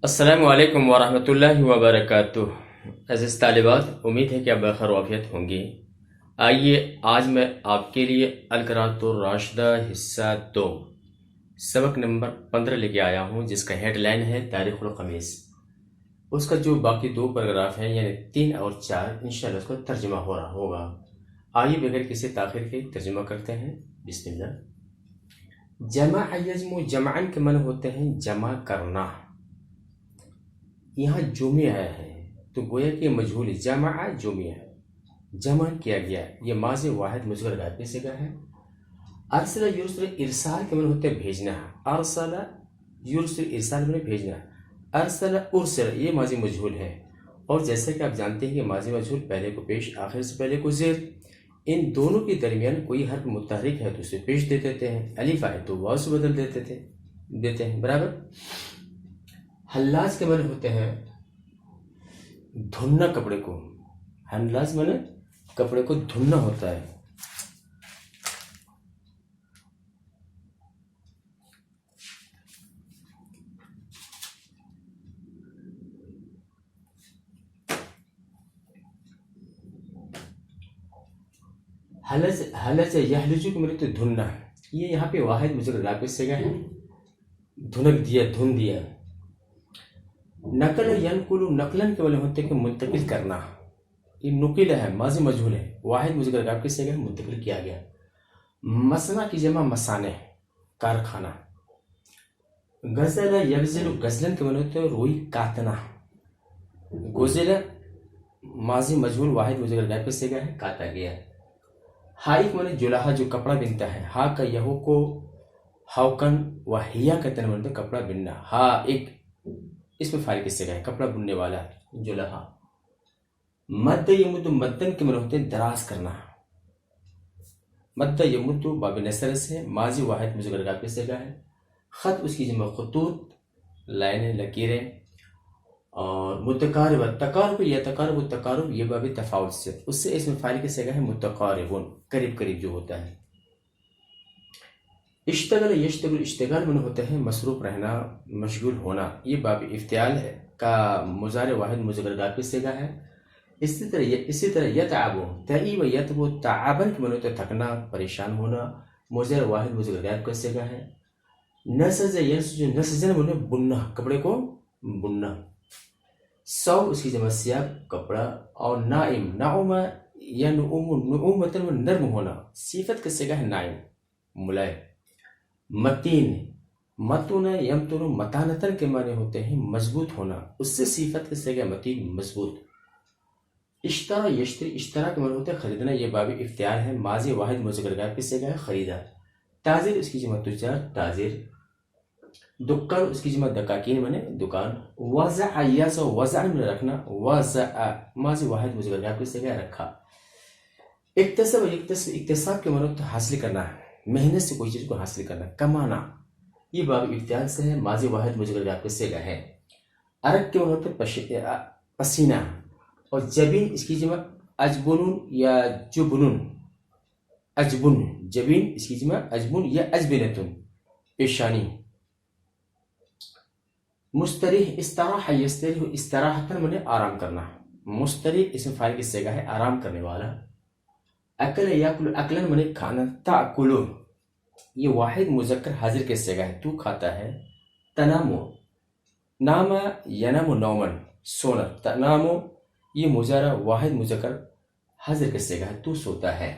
السلام علیکم ورحمۃ اللہ وبرکاتہ۔ عزیز طالبات، امید ہے کہ آپ بخیر وافیت ہوں گی۔ آئیے آج میں آپ کے لیے القراءۃ الراشدہ حصہ 2 سبق نمبر 15 لے کے آیا ہوں، جس کا ہیڈ لائن ہے تاریخ الخمیس۔ اس کا جو باقی 2 پیراگراف ہیں یعنی 3 اور 4 انشاءاللہ اس کا ترجمہ ہو رہا ہوگا۔ آئیے بغیر کسی تاخیر کے ترجمہ کرتے ہیں۔ بسم اللہ۔ جمع یجمع، جمعن کے معنی ہوتے ہیں جمع کرنا۔ یہاں جمع آیا ہے تو گویا کہ مجہول جمع جمع جمع کیا گیا، یہ ماضی واحد مصغر غائب کی صیغہ ہے۔ ارسل یرسل، ارسال کے معنی ہوتے ہیں بھیجنا۔ ارسل یرسل، ارسال میں بھیجنا۔ ارسل ارسل، یہ ماضی مجہول ہے، اور جیسا کہ آپ جانتے ہیں کہ ماضی مجہول پہلے کو پیش، آخر سے پہلے کو زیر، ان دونوں کے درمیان کوئی حرف متحرک ہے تو اسے پیش دے دیتے ہیں، الف آئے تو واو سے بدل دیتے ہیں برابر۔ حلاج کے معنی ہوتے ہیں دھلنا کپڑے کو، حلاج معنی کپڑے کو دھلنا ہوتا ہے۔ حلج یحلجو کے معنی تو دھلنا، یہ یہاں پہ واحد مصغر غائب کی صیغہ ہے، دھنک دیا، دھن دیا۔ نقل ینقل، نقلن کے معنی ہوتے ہیں کہ منتقل کرنا، یہ نقل ہے، ماضی مجہول ہے، واحد مصغر غائب کی صیغہ ہے، منتقل کیا گیا۔ مصنع کی جمع مصانع، کارخانہ۔ غزل یغزل، غزلن کے معنی ہوتے ہیں روئی کاتنا۔ غزل ماضی مجہول واحد مصغر غائب کی صیغہ ہے، کاتا گیا۔ ہائی کے معنی جلحہ، جو کپڑا بنتا ہے۔ ہا کا یہو کو ہاؤکن و ہیا کا تن معنی کپڑا بننا۔ ہا ایک اس میں فاعل کی صیغہ ہے، کپڑا بننے والا، جلحہ۔ مد یمد، مدن کے معنی ہوتے ہیں دراز کرنا۔ مد یمد باب نصر سے، ماضی واحد مصغر غائب کی صیغہ ہے۔ خط اس کی جمع خطوط، لائنیں، لکیریں۔ اور متقارب، تقارب یا تقارب، تقارب یہ باب تفاوت سے، اس سے اس میں فاعل کی صیغہ ہے متقاربون، قریب قریب جو ہوتا ہے۔ اشتغل یشتغل، اشتغال من ہوتا ہے مصروف رہنا، مشغول ہونا، یہ باب افتعال ہے کا مضارع واحد مصغر غائب کی صیغہ ہے۔ اسی طرح یتعب، تعیب یتعب، تعبن کے معنی ہوتا ہے تھکنا، پریشان ہونا، مضارع واحد مصغر غائب کا صیغہ ہے۔ نسج ینسج، نسجن معنی بننا، کپڑے کو بننا۔ ثوب اس کی جمع ثیاب، کپڑا۔ اور نائم، نعم ینعم، نعومتن نرم ہونا، صفت کا صیغہ ہے نائم، ملائم۔ متین، متون یمتن، متانتن کے معنی ہوتے ہیں مضبوط ہونا، اس سے صفت کا صیغہ متین، مضبوط۔ اشترا یشتری، اشترا کے معنی ہوتے ہیں خریدنا، یہ باب افتعال ہے، ماضی واحد مصغر غائب کی صیغہ ہے، خریدا۔ تاجر اس کی جمع تجار، تاجر۔ دکان اس کی جمع دکاکین معنی دکان۔ وضع یضع، وضع میں رکھنا، وضع ماضی واحد مصغر غائب کی صیغہ ہے، رکھا۔ اکتسب یکتسب، اکتساب کے معنی ہوتے ہیں حاصل کرنا، محنت سے کوئی چیز کو حاصل کرنا، کمانا، یہ باب افتعال سے ہے، ماضی واحد مصغر غائب کی صیغہ ہے۔ عرق کے معنی ہوتے ہیں پسینہ۔ اور جبین اس کی جمع اجبن یا جبن، اجبن، جبین اس کی جمع اجبن یا اجبنتن، پیشانی۔ مستریح، استراح یستریح، استراحتن معنی آرام کرنا، مستریح اس میں فاعل کی صیغہ ہے، آرام کرنے والا۔ اکل یاکل، اکلن معنی کھانا، تاکلو یہ واحد مذکر حاضر کے صیغہ ہے، تو کھاتا ہے۔ تنامو، نام ینام نومن، سونا، تنامو یہ مضارع واحد مذکر حاضر کے صیغہ ہے، تو سوتا ہے۔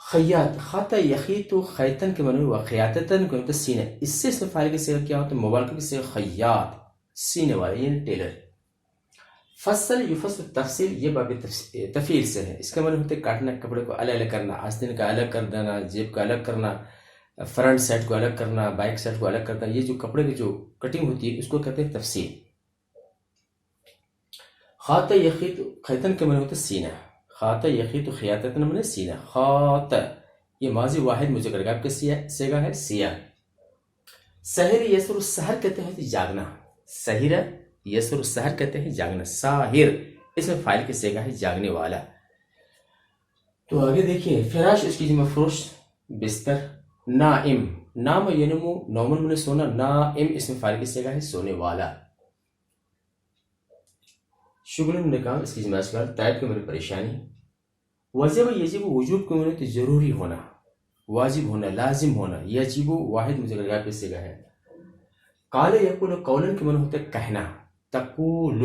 خیاط، خاطا یخیط، خیتن کے معنی و خیاطتن کے معنی سینے، اس سے اس میں فاعل کی صیغہ کیا ہوتا ہے، مبالغہ کی صیغہ خیاط، سینے والا یعنی ٹیلر۔ فصل یفصل، تفصیل یہ باب تفعیل سے ہے، اس کا معنی ہوتا ہے کاٹنا، کپڑے کو الگ الگ کرنا، آستین کا الگ کر دینا، جیب کا الگ کرنا، فرنٹ سائڈ کو الگ کرنا، بیک سائڈ کو الگ کرنا، یہ جو کپڑے کی جو کٹنگ ہوتی ہے اس کو کہتے ہیں تفصیل۔ خاط یخیط، خیتن کے معنی ہوتا ہے سینہ، خاط یخیط خیاطتن معنی سینہ، خاط یہ ماضی واحد مصغر غائب کا صیغہ ہے، سیاہ۔ سحر یسر، سحر کہتے ہیں جاگنا، سحر یسر سحر کہتے ہیں جاگنا، ساحر اس میں فاعل کی صیغہ ہے جاگنے والا۔ تو آگے دیکھیے، فراش اس کی جمع فروش، بستر۔ نائم، نام ینمو، نومن من سونا، نائم اس میں فاعل کی صیغہ ہے سونے والا۔ شغل نے کہا اس کی جماعت کا طائب کے میری پریشانی وجب یجب وجوب کے معنی تو ضروری ہونا، واجب ہونا، لازم ہونا، یجب واحد مذکر کا صیغہ ہے. قال یقول قولا کے معنی ہوتا ہے کہنا، تقول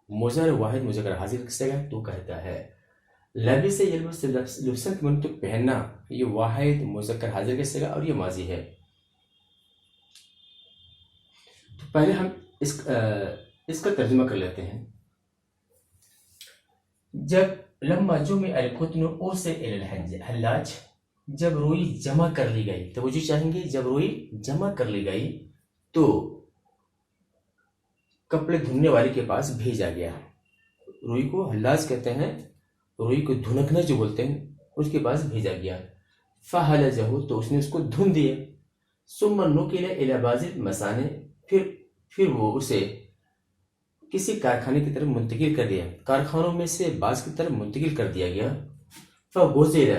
مضارع واحد مذکر حاضر کا صیغہ تو کہتا ہے. لبس یلبس لبسن کے معنی تو پہننا، یہ واحد مذکر حاضر کا صیغہ اور یہ ماضی ہے. تو پہلے ہم اس کا ترجمہ کر لیتے ہیں. جب لما جمع القطن ارسل الى الحلاج، جب روئی جمع کر لی گئی، توجہ چاہیں گے، جب روئی جمع کر لی گئی تو کپڑے دھلنے والے کے پاس بھیجا گیا. روئی کو حلاج کہتے ہیں، روئی کو دھنکنا جو بولتے ہیں، اس کے پاس بھیجا گیا. فحلجہ تو اس نے اس کو دھن دیا. ثم نقل الى بعض المصانع، پھر وہ اسے کسی کارخانے کی طرف منتقل کر دیا، کارخانوں میں سے بعض کی طرف منتقل کر دیا گیا. فغزل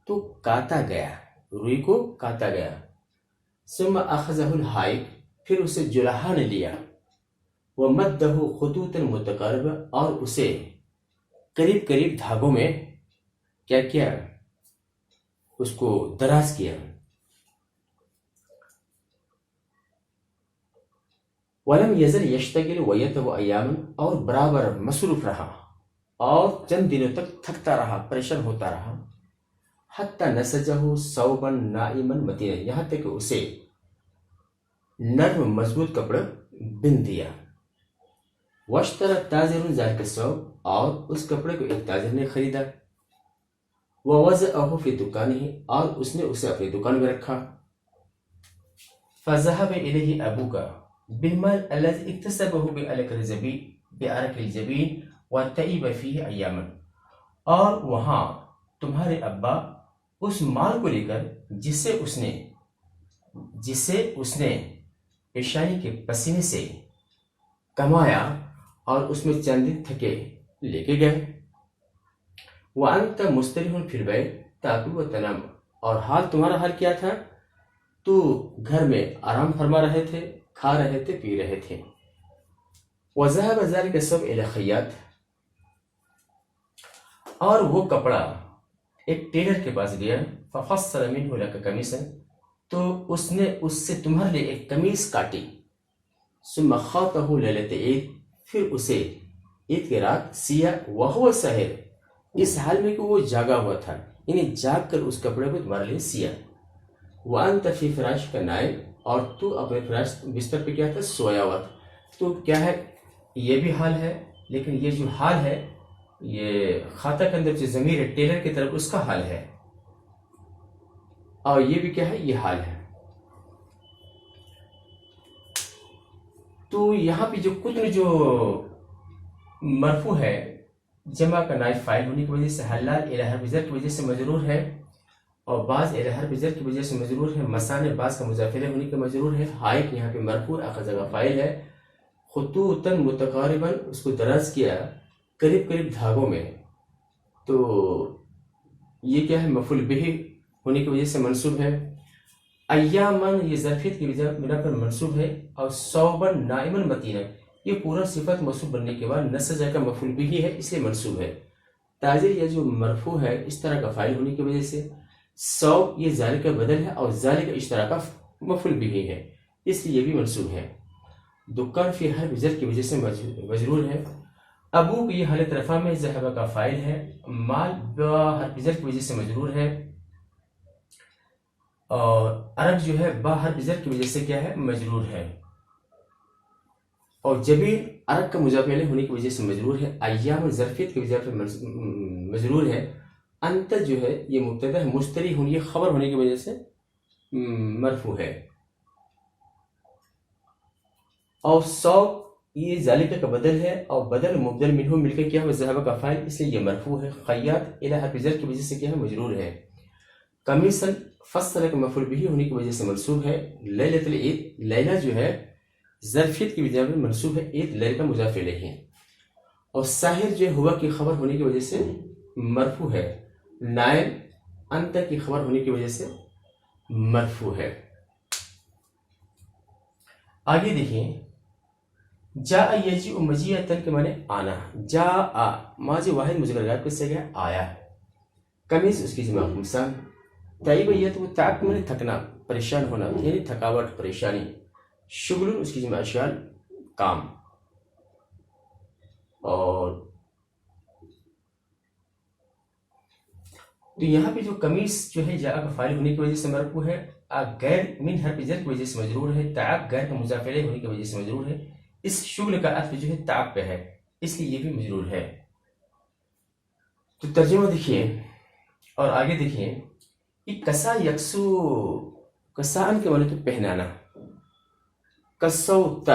تو کاتا گیا، روئی کو کاتا گیا. ثم اخذہ الحائق، پھر اسے جلحا نے لیا. ومدہ خطوطا متقاربہ، اور اسے قریب قریب دھاگوں میں کیا کیا، اس کو دراز کیا. ولم یزل یشتغل ویتہ ایاما، اور برابر مصروف رہا اور چند دنوں تک تھکتا رہا، پریشان ہوتا رہا. حتی نسجہ ثوبا ناعما متینا، یہاں تک کہ اسے نرم مضبوط کپڑا بن دیا. واشترى تاجر ذلك الثوب، اور اس کپڑے کو ایک تاجر نے خریدا. ووضعه في دکانه، اور اس نے اسے اپنی دکان میں رکھا. فذهب إليه أبوك بالمال الذي اكتسبه بأرق الجبين وتعب فيه أياما، اور وہاں تمہارے ابا اس مال کو لے کر جسے اس نے پیشانی کے پسینے سے کمایا اور اس میں چند دن تھکے لے کے گئے. وأنت مستريح في البيت تأكل وتنام، اور حال تمہارا حال کیا تھا، تو گھر میں آرام فرما رہے تھے، کھا رہے تھے، پی رہے تھے. وذهب ذلك الثوب إلى خياط، اور وہ کپڑا ایک ٹیلر کے پاس گیا. ففصل منه لك قميصا، تو اس نے اس سے تمہارے لیے ایک قمیص کاٹی. ثم خاطه ليلة عيد، پھر اسے عید کی رات سیا. وهو ساحر، اس حال میں کہ وہ جاگا ہوا تھا، یعنی جاگ کر اس کپڑے کو تمہارے لیے سیا. وانت فی فراش کا نائم، اور تو اپنے فراش بستر پہ کیا تھا، سویا ہوا تھا. تو کیا ہے، یہ بھی حال ہے، لیکن یہ جو حال ہے یہ خاطہ کے اندر جو ضمیر ہے ٹیلر کی طرف، اس کا حال ہے، اور یہ بھی کیا ہے، یہ حال ہے. تو یہاں پہ جو قطن جو مرفوع ہے، جمع کا نائب فاعل ہونے کی وجہ سے حلال الی حرف جر کی وجہ سے مجرور ہے، اور بعض الی حرف جر کی وجہ سے مجرور ہے. مصانع بعض کا مضاف الیہ ہونے کا مجرور ہے. حائق یہاں پہ مرفوع اخذ کا فاعل ہے. خطوطا متقاربا، اس کو دراز کیا قریب قریب دھاگوں میں، تو یہ کیا ہے، مفعول بہ ہونے کی وجہ سے منصوب ہے. ایاما یہ ظرفیت کی بنا پر منصوب ہے. اور ثوبا نائما متینا، یہ پورا صفت موصوف بننے کے بعد نسجہ کا مفعول بہ ہے، اس لیے منصوب ہے. تاجر یہ جو مرفوع ہے اس طرح کا فاعل ہونے کی وجہ سے، ثوب یہ ذالک کا بدل ہے اور ذالک کا اشتراک کا مفعول بہ ہے، اس لیے یہ بھی منصوب ہے. دکان فی حرف جر کی وجہ سے مجرور ہے. ابو کی یہ حالت رفع میں ذهب کا فاعل ہے. مال با حرف جر کی وجہ سے مجرور ہے، اور عرق جو ہے با حرف جر کی وجہ سے کیا ہے، مجرور ہے. اور جبین عرق کا مضاف الیہ ہونے کی وجہ سے مجرور ہے. ایام ظرفیت کی وجہ سے مجرور ہے. انت جو ہے یہ مبتدا ہے، مشتری ہونے یہ خبر ہونے کی وجہ سے مرفوع ہے. اور ثوب یہ ذالک کا بدل ہے، اور بدل مبدل منہ مل کے کیا ہے، ذهب کا فاعل، اس لیے یہ مرفوع ہے. خیاط الی حرف جر کی وجہ سے کیا ہے، مجرور ہے. قمیصا فصل کا مفعول بہ ہونے کی وجہ سے منصوب ہے. لیلۃ العید، لیلہ جو ہے ظرفیت کی وجہ سے منصوب ہے، عید لیل کا مضاف الیہ ہے. اور ساحر جو ہوا کی خبر ہونے کی وجہ سے مرفوع ہے. نائم انت کی خبر ہونے کی وجہ سے مرفوع ہے. آگے دیکھیں، جا یجی مجیتن کے معنی آنا، جا ماضی واحد مذکر غائب کس سے گیا؟ آیا. قمیص اس کی جمع خمسان. تعیب یتعب تعب کے معنی تھکنا، پریشان ہونا، یعنی تھکاوٹ، پریشانی. شغل اس کی جمع اشغال، کام. اور تو یہاں پہ جو قمیص جو ہے جا کا فاعل ہونے کی وجہ سے مرفوع ہے، غیر من حرف جر کی وجہ سے مجرور ہے، تعب غیر کا مضاف الیہ ہونے کی وجہ سے مجرور ہے. اس شغل کا عطف جو ہے تعب پہ ہے، اس لیے یہ بھی مجرور ہے. تو ترجمہ دیکھیے اور آگے دیکھیے. کسا یکسو، کسان کے معنی تو پہنانا. کسوت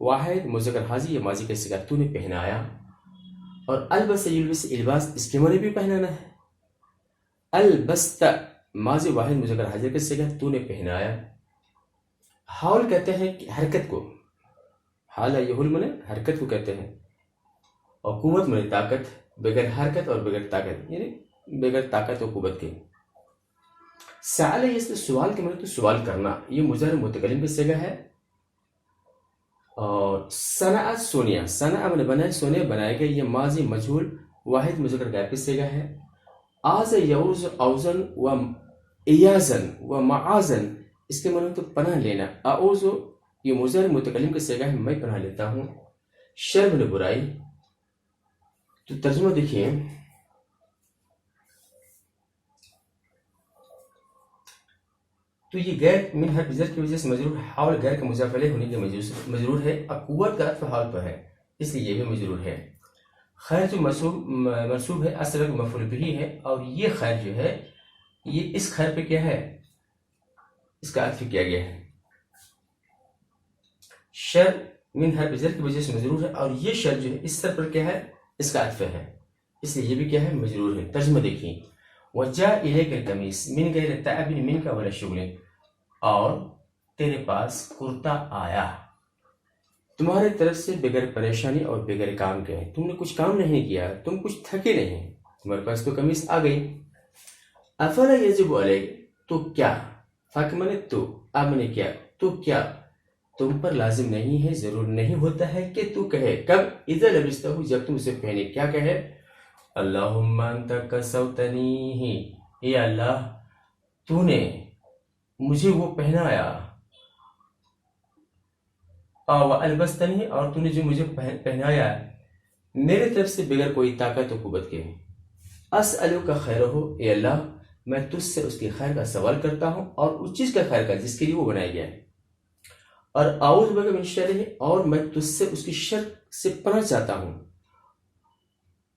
واحد مذکر حاضی یا ماضی کا صیغہ، تو نے پہنایا. اور البس یلبس الباس اس کے معنی بھی پہنانا ہے. البست ماضی واحد مذکر حاضر کا صیغہ، تو نے پہنایا. حول کہتے ہیں کہ حرکت کو، حال یحول معنی حرکت کو کہتے ہیں. اور قوت معنی طاقت، بغیر حرکت اور بغیر طاقت، یعنی بغیر طاقت و قوت کے. سأل یہ سوال کے معنی تو سوال کرنا، یہ مضارع متکلم کا صیغہ ہے. اور صنع سونیا، صنع من بنائے، سونے بنائے گئے، یہ ماضی مجہول واحد مذکر غائب کا صیغہ ہے. آز یعوز اوزن و ایازن و معازن اس کے معنی تو پناہ لینا. اعوذ یہ مضارع متکلم کا صیغہ ہے، میں پناہ لیتا ہوں. شر من برائی. تو ترجمہ دیکھیے. تو یہ غیر من حرف جر کی وجہ سے مجرور ہے، حول غیر کا مضاف الیہ ہونے کی مجرور ہے. اب قوت کا عطف حال پر ہے، اس لیے یہ بھی مجرور ہے. خیر جو منصوب ہے، اصل مفعول بھی ہے. اور یہ خیر جو ہے، یہ اس خیر پہ کیا ہے؟ اس کا عطف کیا گیا ہے. شر من حرف جر کی وجہ سے مجرور ہے، اور یہ شر جو ہے اس سر پر کیا ہے؟ اس کا عطف ہے، اس لیے یہ بھی کیا ہے؟ مجرور ہے. ترجمہ دیکھیں. وجاء الیک القمیص من غیر تعب منک ولا شغل، اور تیرے پاس کرتا آیا تمہارے طرف سے بغیر پریشانی اور بغیر کام کے. تم نے کچھ کام نہیں کیا، تم کچھ تھکے نہیں، تمہارے پاس تو قمیص آ گئی. افلا یجب علیک، تو کیا، فاک منے تو، اب نے کیا، تو کیا تم پر لازم نہیں ہے، ضرور نہیں ہوتا ہے کہ تو کہے. کب؟ اذا لبستہ، جب تم اسے پہنے. کیا کہے؟ اللہم انت کسوتنی، اے اللہ تو نے مجھے وہ پہنایا. البستنی، اور تو نے جو مجھے پہنایا میرے طرف سے بغیر کوئی طاقت و قوت کے. اسألک خیرہ، اے اللہ میں تجھ سے اس کی خیر کا سوال کرتا ہوں، اور اس چیز کا خیر کا جس کے لیے وہ بنایا گیا ہے. اور اعوذ بک من شرہ، اور میں تجھ سے اس کی شر سے پناہ چاہتا ہوں،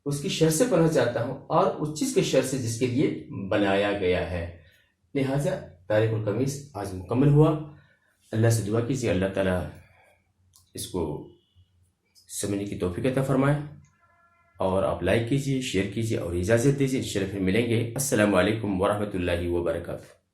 اس کی شر سے پناہ چاہتا ہوں، اور اس چیز کے شر سے جس کے لیے بنایا گیا ہے. لہٰذا تاریخ القمیص آج مکمل ہوا. اللہ سے دعا کیجیے اللہ تعالیٰ اس کو سمجھنے کی توفیق عطا فرمائے. اور آپ لائک کیجیے، شیئر کیجیے اور اجازت دیجیے. انشاءاللہ پھر ملیں گے. السلام علیکم ورحمۃ اللہ وبرکاتہ.